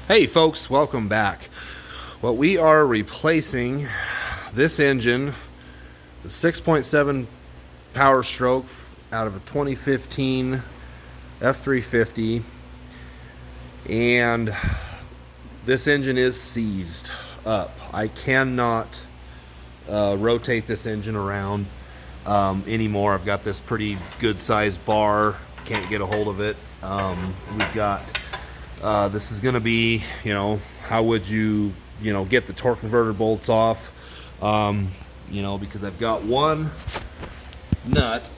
Hey folks, welcome back. Well, we are replacing this engine, the 6.7 Powerstroke out of a 2015 F350, and this engine is seized up. I cannot rotate this engine around anymore. I've got this pretty good sized bar, can't get a hold of it. We've got this is going to be, how would you, get the torque converter bolts off, because I've got one nut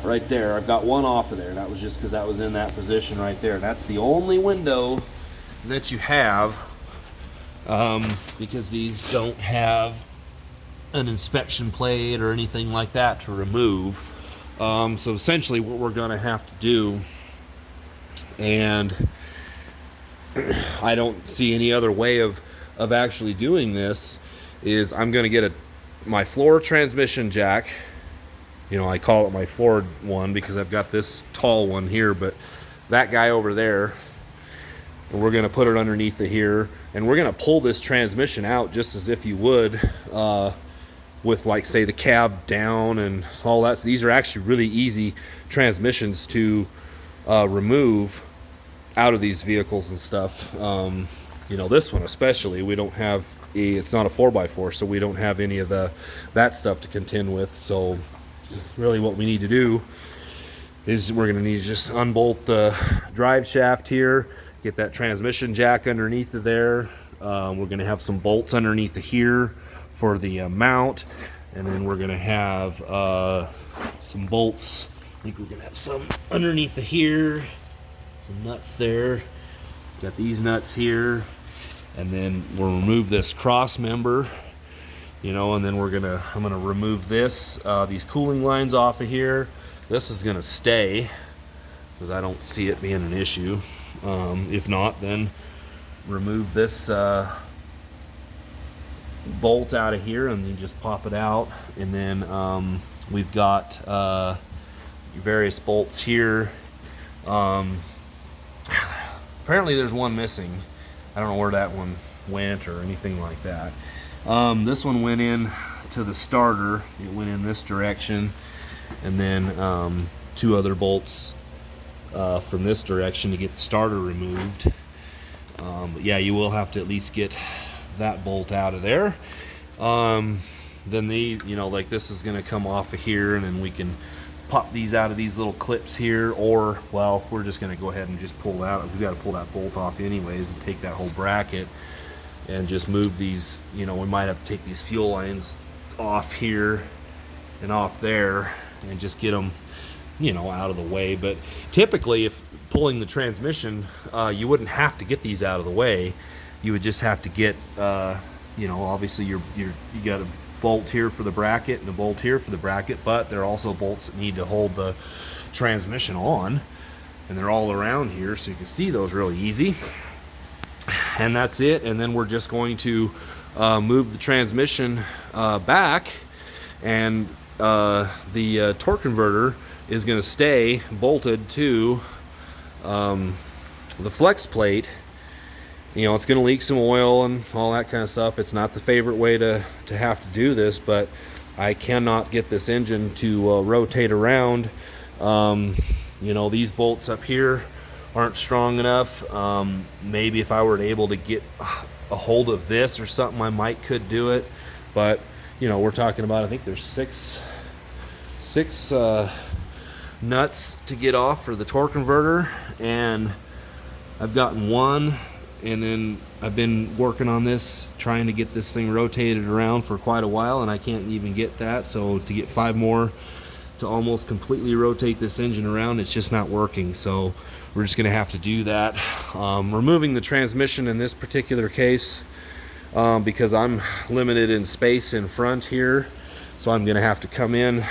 right there. I've got one off of there. That was just because that was in that position right there. That's the only window that you have, because these don't have an inspection plate or anything like that to remove. So essentially what we're going to have to do, and I don't see any other way of actually doing this, is I'm going to get my floor transmission jack. I call it my floor one because I've got this tall one here, but that guy over there, and we're going to put it underneath the here, and we're going to pull this transmission out just as if you would with, like, say, the cab down and all that. So these are actually really easy transmissions to remove out of these vehicles and stuff. This one especially, we don't have it's not a 4x4, so we don't have any of that stuff to contend with. So really what we need to do is we're going to need to just unbolt the drive shaft here, get that transmission jack underneath of there. We're going to have some bolts underneath of here for the mount, and then we're going to have some bolts. I think we're going to have some underneath of here, some nuts there. Got these nuts here, and then we'll remove this cross member, and then I'm gonna remove these cooling lines off of here. This is gonna stay because I don't see it being an issue. If not, then remove this bolt out of here and then just pop it out. And then we've got various bolts here. Apparently there's one missing. I don't know where that one went or anything like that. This one went in to the starter. It went in this direction, and then two other bolts from this direction to get the starter removed. But yeah, you will have to at least get that bolt out of there. Then like this is going to come off of here, and then we can pop these out of these little clips here, or, well, we're just going to go ahead and just pull out. We've got to pull that bolt off anyways and take that whole bracket and just move these. We might have to take these fuel lines off here and off there and just get them out of the way. But typically, if pulling the transmission, you wouldn't have to get these out of the way. You would just have to get obviously you got a bolt here for the bracket and a bolt here for the bracket, but there are also bolts that need to hold the transmission on, and they're all around here, so you can see those really easy. And that's it. And then we're just going to move the transmission back, and the torque converter is going to stay bolted to the flex plate. It's going to leak some oil and all that kind of stuff. It's not the favorite way to have to do this, but I cannot get this engine to rotate around. These bolts up here aren't strong enough. Maybe if I were able to get a hold of this or something, I could do it. But we're talking about, I think there's six nuts to get off for the torque converter, and I've gotten one. And then I've been working on this, trying to get this thing rotated around for quite a while, and I can't even get that. So to get 5 more to almost completely rotate this engine around, it's just not working. So we're just going to have to do that. Removing the transmission in this particular case, because I'm limited in space in front here, so I'm going to have to come in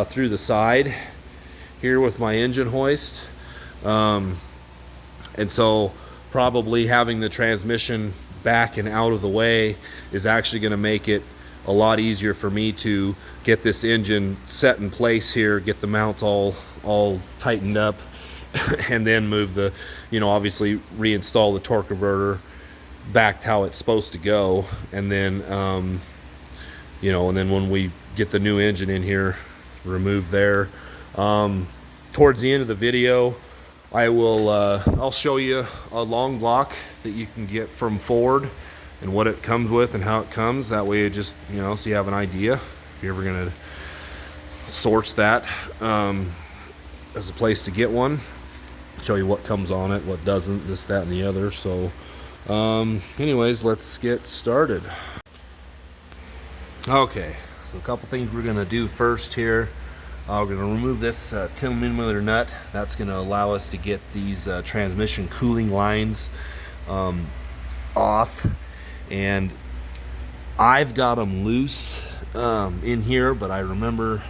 through the side here with my engine hoist. And so probably having the transmission back and out of the way is actually going to make it a lot easier for me to get this engine set in place here, get the mounts all tightened up, and then move the, obviously reinstall the torque converter back to how it's supposed to go, and then and then when we get the new engine in here, remove there. Towards the end of the video, I'll show you a long block that you can get from Ford and what it comes with and how it comes. That way you just, so you have an idea if you're ever gonna source that as a place to get one. Show you what comes on it, what doesn't, this, that, and the other. So anyways, let's get started. Okay, so a couple things we're gonna do first here. We're going to remove this 10mm nut. That's going to allow us to get these transmission cooling lines off. And I've got them loose in here, but I remember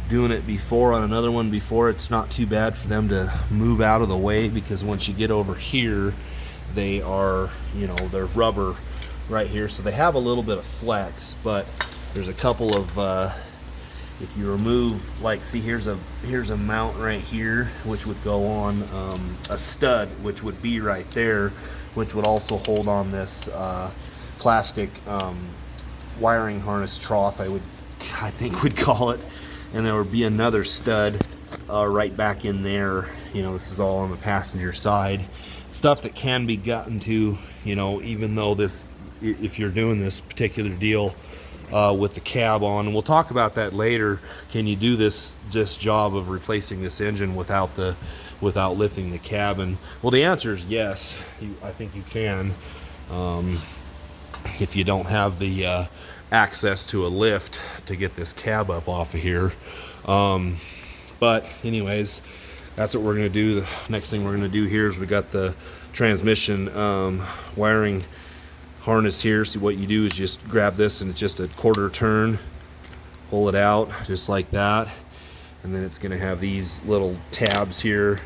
doing it before on another one before. It's not too bad for them to move out of the way, because once you get over here, they are, they're rubber right here. So they have a little bit of flex, but there's a couple of if you remove, like, see, here's a mount right here, which would go on a stud, which would be right there, which would also hold on this plastic wiring harness trough, I think we'd call it. And there would be another stud right back in there. This is all on the passenger side. Stuff that can be gotten to, even though this, if you're doing this particular deal with the cab on, and we'll talk about that later. Can you do this job of replacing this engine without lifting the cab? And well, the answer is yes. I think you can, if you don't have the access to a lift to get this cab up off of here. But anyways, that's what we're going to do. The next thing we're going to do here is we got the transmission wiring harness here. So what you do is just grab this, and it's just a quarter turn, pull it out just like that, and then it's going to have these little tabs here.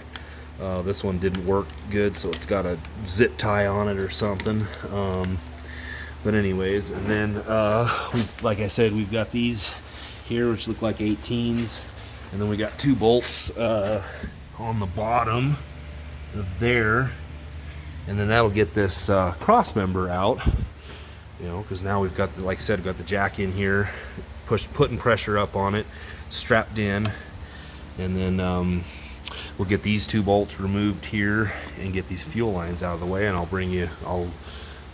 This one didn't work good, so it's got a zip tie on it or something, but anyways, and then like I said, we've got these here which look like 18s, and then we got 2 bolts on the bottom of there. And then that'll get this cross member out, because now we've got, like I said, got the jack in here, putting pressure up on it, strapped in, and then we'll get these 2 bolts removed here and get these fuel lines out of the way, and I'll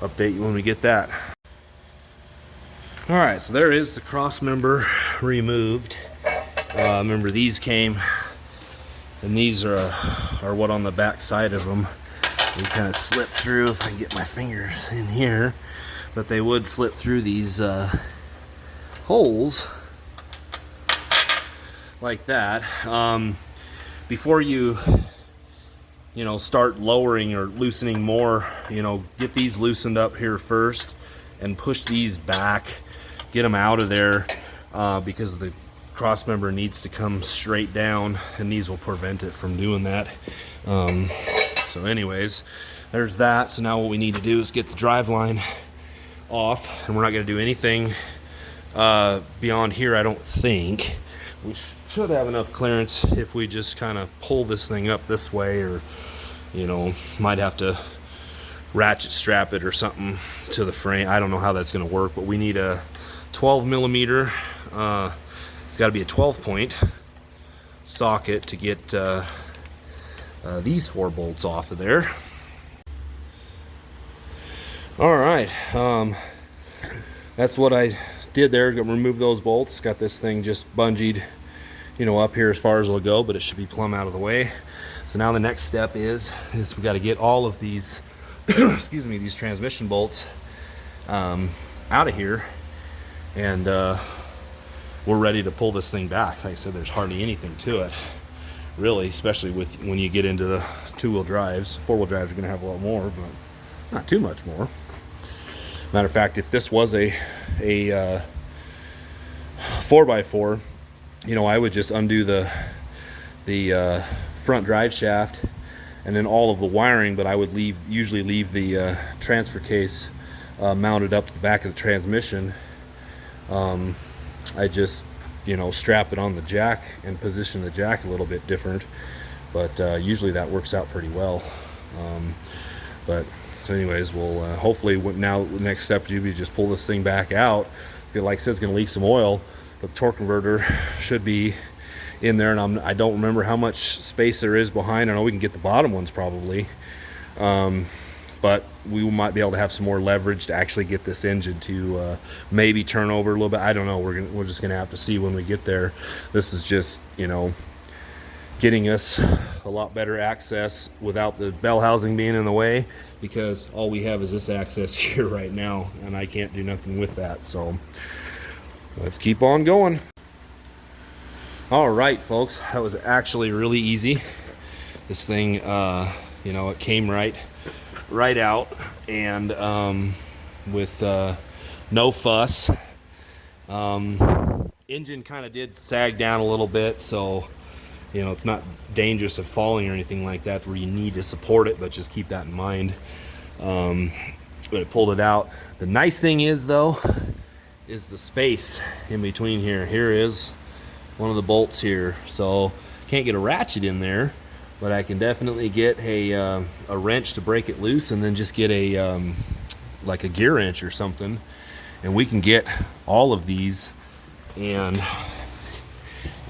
update you when we get that. All right, so there is the cross member removed. Remember, these came, and these are what on the back side of them. They kind of slip through, if I can get my fingers in here, but they would slip through these holes like that. Before you start lowering or loosening more, get these loosened up here first and push these back, get them out of there, because the cross member needs to come straight down, and these will prevent it from doing that. So anyways, there's that. So now what we need to do is get the drive line off, and we're not going to do anything beyond here, I don't think. We should have enough clearance if we just kind of pull this thing up this way, or might have to ratchet strap it or something to the frame. I don't know how that's going to work, but we need a 12mm. It's got to be a 12-point socket to get these 4 bolts off of there. All right, that's what I did there. Remove those bolts. Got this thing just bungeed, up here as far as it'll go, but it should be plumb out of the way. So now the next step is we got to get all of these, excuse me, these transmission bolts out of here, and we're ready to pull this thing back. Like I said, there's hardly anything to it, really, especially when you get into the 2-wheel drives. 4-wheel drives are going to have a lot more, but not too much more. Matter of fact, if this was a 4x4, I would just undo the front drive shaft and then all of the wiring, but I would usually leave the transfer case mounted up to the back of the transmission. I just strap it on the jack and position the jack a little bit different. but usually that works out pretty well. But so anyways, we'll hopefully now the next step would be just pull this thing back out. Like I said, it's going to leak some oil, but the torque converter should be in there, and I don't remember how much space there is behind. I know we can get the bottom ones probably, but we might be able to have some more leverage to actually get this engine to maybe turn over a little bit. I don't know. We're just gonna have to see when we get there. This is just, you know, getting us a lot better access without the bell housing being in the way, because all we have is this access here right now, and I can't do nothing with that. So let's keep on going. All right, folks, that was actually really easy. This thing, you know, it came right out, and with no fuss. Engine kind of did sag down a little bit, so you know, it's not dangerous of falling or anything like that where you need to support it, but just keep that in mind. But it pulled it out. The nice thing is, though, is the space in between here. Here is one of the bolts here, so can't get a ratchet in there, but I can definitely get a wrench to break it loose, and then just get a like a gear wrench or something, and we can get all of these, and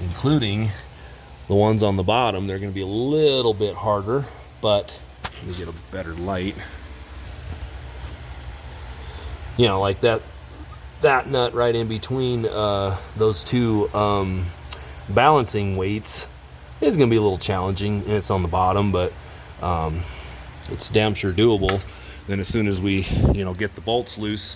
including the ones on the bottom. They're going to be a little bit harder, but let me get a better light. You know, like that nut right in between those two balancing weights is going to be a little challenging, and it's on the bottom, but it's damn sure doable. Then as soon as we, you know, get the bolts loose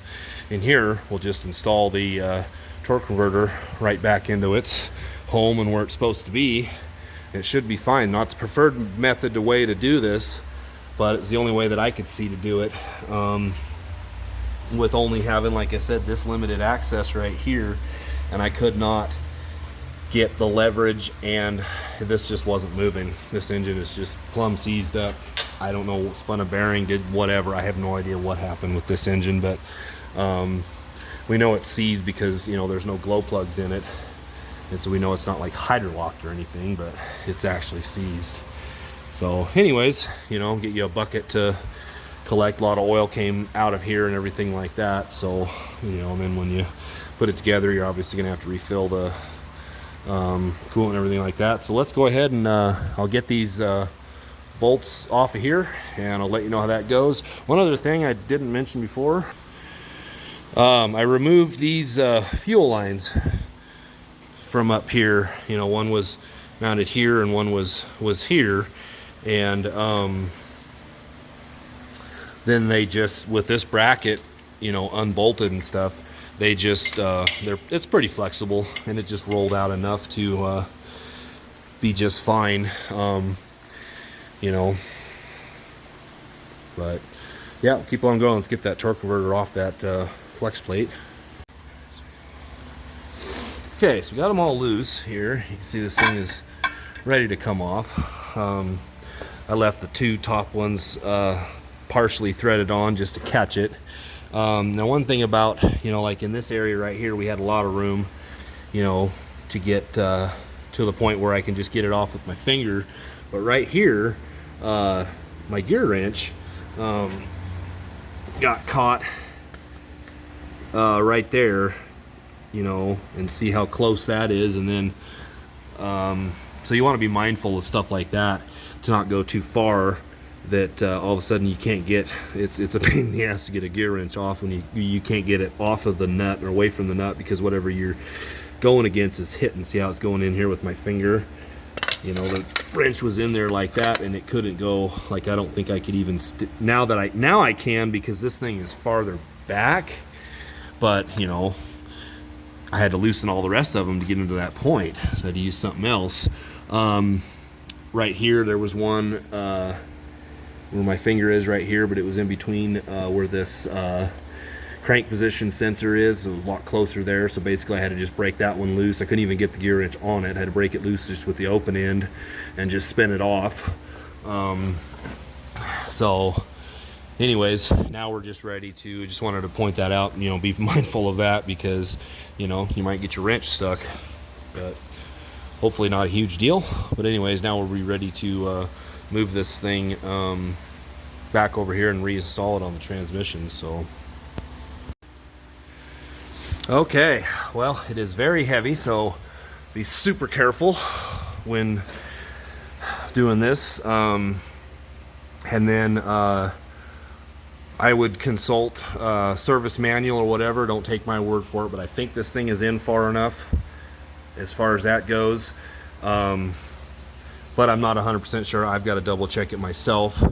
in here, we'll just install the torque converter right back into its home and where it's supposed to be. It should be fine. Not the preferred method to way to do this, but it's the only way that I could see to do it, with only having, like I said, this limited access right here, and I could not get the leverage, and this just wasn't moving. This engine is just plumb seized up. I don't know, spun a bearing, did whatever. I have no idea what happened with this engine, but we know it's seized because, you know, there's no glow plugs in it, and so we know it's not like hydrolocked or anything, but it's actually seized. So anyways, you know, get you a bucket to collect. A lot of oil came out of here and everything like that, so, you know, and then when you put it together, you're obviously gonna have to refill the coolant and everything like that. So let's go ahead and I'll get these bolts off of here, and I'll let you know how that goes. One other thing I didn't mention before, I removed these fuel lines from up here. You know, one was mounted here and one was here, and then they just, with this bracket, you know, unbolted and stuff, they just it's pretty flexible, and it just rolled out enough to be just fine. You know, but yeah, keep on going. Let's get that torque converter off that flex plate. Okay, so we got them all loose here. You can see this thing is ready to come off. I left the two top ones partially threaded on just to catch it. Now, one thing about, you know, like in this area right here, we had a lot of room, you know, to get to the point where I can just get it off with my finger. But right here, my gear wrench got caught right there, you know, and see how close that is. And then so you want to be mindful of stuff like that, to not go too far, that all of a sudden you can't get, it's a pain in the ass to get a gear wrench off when you can't get it off of the nut or away from the nut, because whatever you're going against is hitting. See how it's going in here with my finger? You know, the wrench was in there like that, and it couldn't go. Like, I don't think I could even now I can, because this thing is farther back, but you know, I had to loosen all the rest of them to get into that point, so I had to use something else. Right here there was one where my finger is right here, but it was in between where this crank position sensor is. So it was a lot closer there, so basically I had to just break that one loose. I couldn't even get the gear wrench on it. I had to break it loose just with the open end and just spin it off. So anyways, now we're just ready to, just wanted to point that out, you know, be mindful of that, because, you know, you might get your wrench stuck. But hopefully not a huge deal. But anyways, now we'll be ready to move this thing back over here and reinstall it on the transmission. So okay, well, it is very heavy, so be super careful when doing this. And then I would consult service manual or whatever. Don't take my word for it, but I think this thing is in far enough as far as that goes. But I'm not 100% sure. I've got to double check it myself.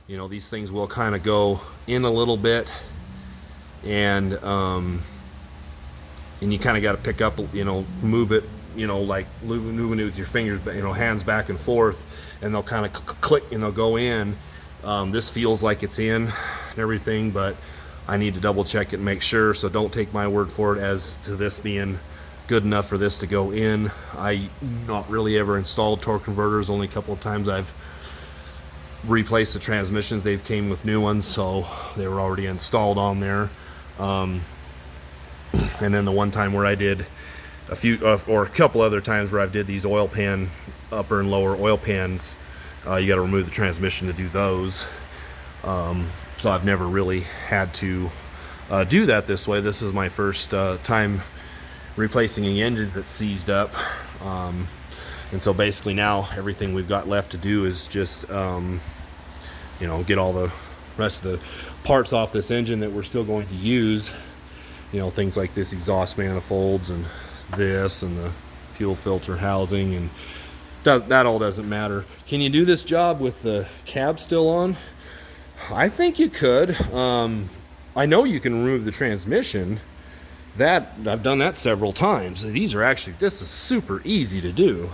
You know, these things will kind of go in a little bit, and you kind of got to pick up, you know, move it, you know, like moving it with your fingers, you know, hands back and forth, and they'll kind of click and they'll go in. This feels like it's in and everything, but I need to double check it and make sure. So don't take my word for it as to this being good enough for this to go in. I not really ever installed torque converters. Only a couple of times I've replaced the transmissions. They've came with new ones, so they were already installed on there. And then the one time where I did a few or a couple other times where I've did these oil pan, upper and lower oil pans, you got to remove the transmission to do those. So I've never really had to do that this way. This is my first time replacing an engine that's seized up. And so basically now everything we've got left to do is just you know, get all the rest of the parts off this engine that we're still going to use. You know, things like this exhaust manifolds and this and the fuel filter housing, and that all doesn't matter. Can you do this job with the cab still on? I think you could. I know you can remove the transmission. That I've done that several times. These are actually, this is super easy to do.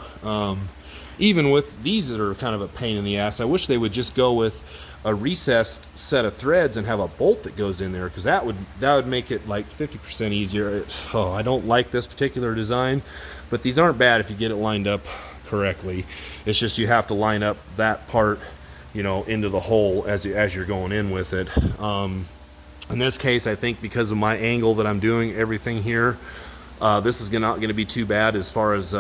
Even with these that are kind of a pain in the ass, I wish they would just go with a recessed set of threads and have a bolt that goes in there, because that would make it like 50% easier. I don't like this particular design, but these aren't bad if you get it lined up correctly. It's just you have to line up that part, you know, into the hole as you're going in with it. In this case, I think because of my angle that I'm doing everything here, this is not going to be too bad as far as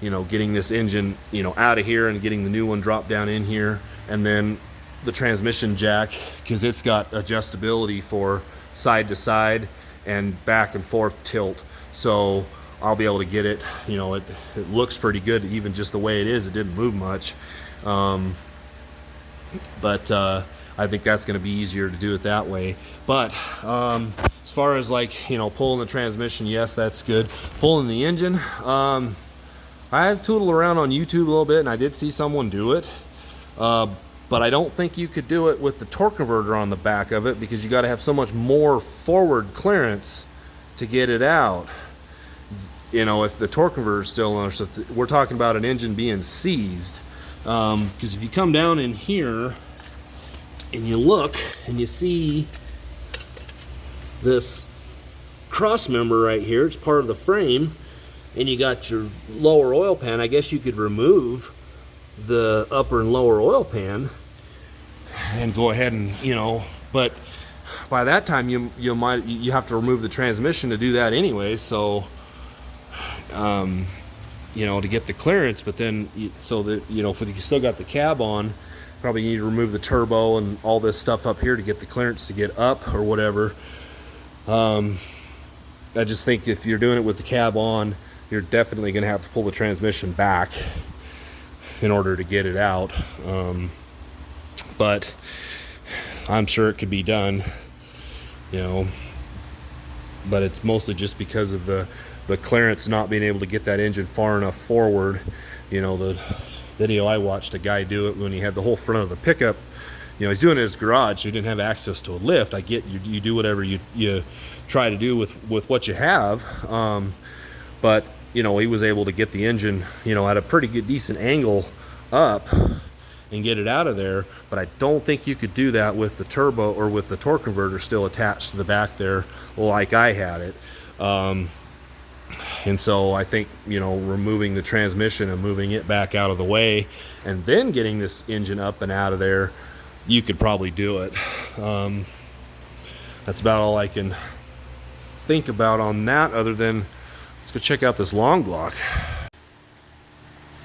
you know, getting this engine, you know, out of here and getting the new one dropped down in here, and then the transmission jack, because it's got adjustability for side to side and back and forth tilt. So I'll be able to get it, you know, it looks pretty good even just the way it is. It didn't move much. But I think that's going to be easier to do it that way. But as far as, like, you know, pulling the transmission, yes, that's good. Pulling the engine, I've tootled around on YouTube a little bit, and I did see someone do it. But I don't think you could do it with the torque converter on the back of it, because you got to have so much more forward clearance to get it out. You know, if the torque converter is still on, so we're talking about an engine being seized. Because if you come down in here and you look and you see this cross member right here, it's part of the frame, and you got your lower oil pan. I guess you could remove the upper and lower oil pan and go ahead and, you know, but by that time you have to remove the transmission to do that anyway. So you know, to get the clearance, but then so that, you know, if you still got the cab on, probably need to remove the turbo and all this stuff up here to get the clearance to get up or whatever. I just think if you're doing it with the cab on, you're definitely going to have to pull the transmission back in order to get it out. But I'm sure it could be done, you know, but it's mostly just because of the clearance, not being able to get that engine far enough forward. You know, the video I watched a guy do it when he had the whole front of the pickup, you know, he's doing it in his garage, so he didn't have access to a lift. I get you do whatever you try to do with what you have, but you know, he was able to get the engine, you know, at a pretty good decent angle up and get it out of there. But I don't think you could do that with the turbo or with the torque converter still attached to the back there like I had it. And so I think, you know, removing the transmission and moving it back out of the way and then getting this engine up and out of there, you could probably do it. That's about all I can think about on that, other than let's go check out this long block.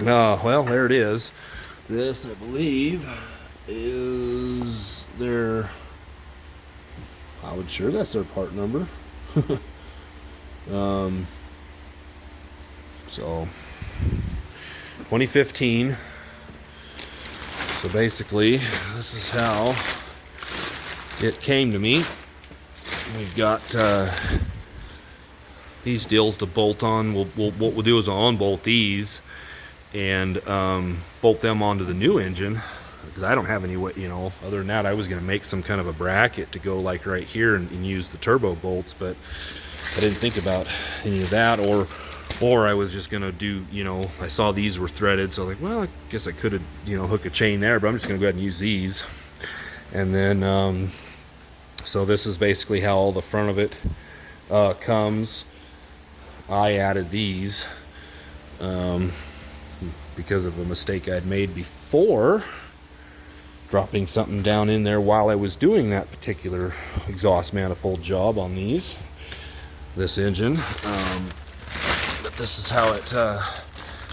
Well, there it is. This, I believe, is their, I would sure that's their part number. So 2015. So basically, this is how it came to me. We've got these deals to bolt on. What we'll do is I'll unbolt these and bolt them onto the new engine, because I don't have any way, you know, other than that I was going to make some kind of a bracket to go like right here and use the turbo bolts, but I didn't think about any of that, or I was just going to do, you know, I saw these were threaded, so like, well, I guess I could have, you know, hook a chain there, but I'm just going to go ahead and use these. And then so this is basically how all the front of it comes. I added these because of a mistake I'd made before, dropping something down in there while I was doing that particular exhaust manifold job on this engine. But this is how it,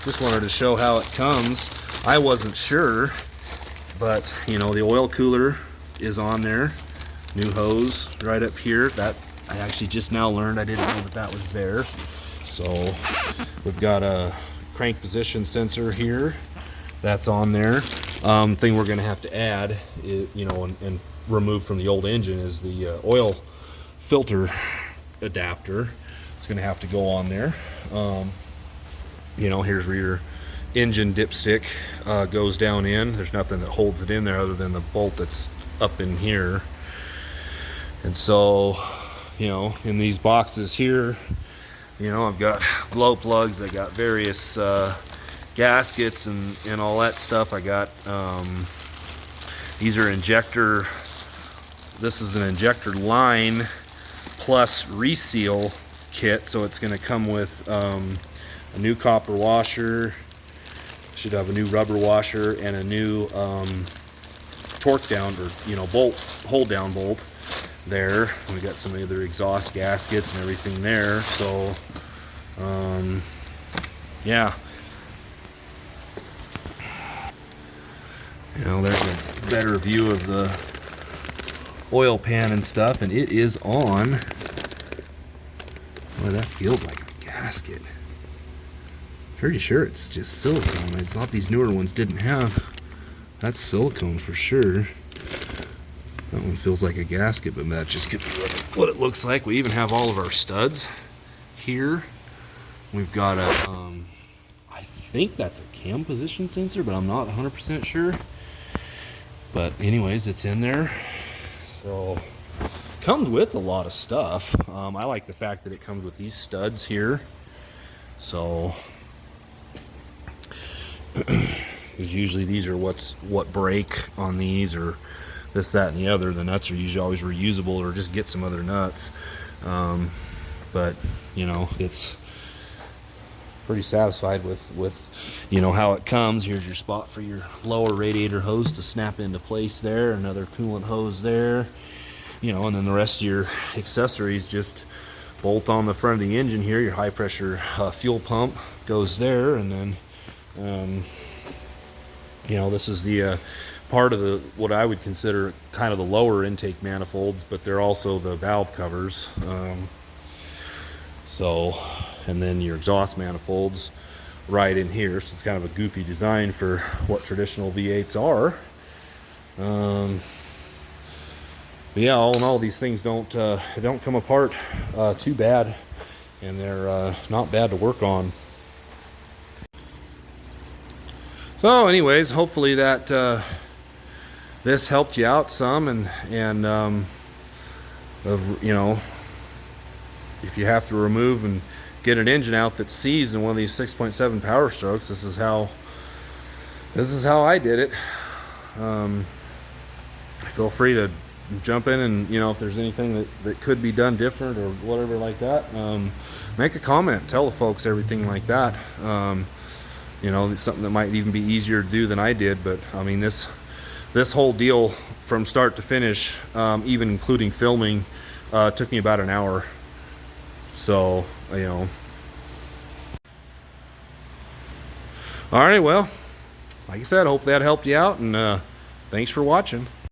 just wanted to show how it comes. I wasn't sure, but you know, the oil cooler is on there, new hose right up here. That I actually just now learned, I didn't know that was there. So we've got a crank position sensor here, that's on there. Thing we're going to have to add is, you know, and remove from the old engine is the oil filter adapter. It's going to have to go on there. You know, here's where your engine dipstick goes down in. There's nothing that holds it in there other than the bolt that's up in here. And so, you know, in these boxes here, you know, I've got glow plugs, I got various gaskets and all that stuff. I got these are injector, this is an injector line plus reseal kit, so it's going to come with a new copper washer, should have a new rubber washer, and a new torque down, or you know, bolt, hold down bolt there. We got some other exhaust gaskets and everything there. So yeah, you know, there's a better view of the oil pan and stuff, and it is on. Boy, that feels like a gasket. Pretty sure it's just silicone. I thought these newer ones didn't have. That's silicone for sure. That one feels like a gasket, but that just could be what it looks like. We even have all of our studs here. We've got a, I think that's a cam position sensor, but I'm not 100% sure. But anyways, it's in there. So, comes with a lot of stuff. I like the fact that it comes with these studs here. So, because usually these are what break on these, or this, that, and the other. The nuts are usually always reusable, or just get some other nuts. But you know, it's pretty satisfied with you know how it comes. Here's your spot for your lower radiator hose to snap into place there. Another coolant hose there. You know, and then the rest of your accessories just bolt on the front of the engine here. Your high pressure fuel pump goes there, and then you know, this is the part of the what I would consider kind of the lower intake manifolds, but they're also the valve covers. So, and then your exhaust manifolds right in here. So it's kind of a goofy design for what traditional V8s are. But yeah, all in all, these things don't come apart too bad, and they're not bad to work on. So anyways, hopefully that this helped you out some, and you know, if you have to remove and get an engine out that's seized in one of these 6.7 Powerstrokes, this is how I did it. Feel free to jump in, and you know, if there's anything that could be done different or whatever like that, make a comment, tell the folks everything like that. You know, it's something that might even be easier to do than I did, but I mean, this whole deal from start to finish, even including filming, took me about an hour. So, you know, All right, well, like I said, hope that helped you out, and thanks for watching.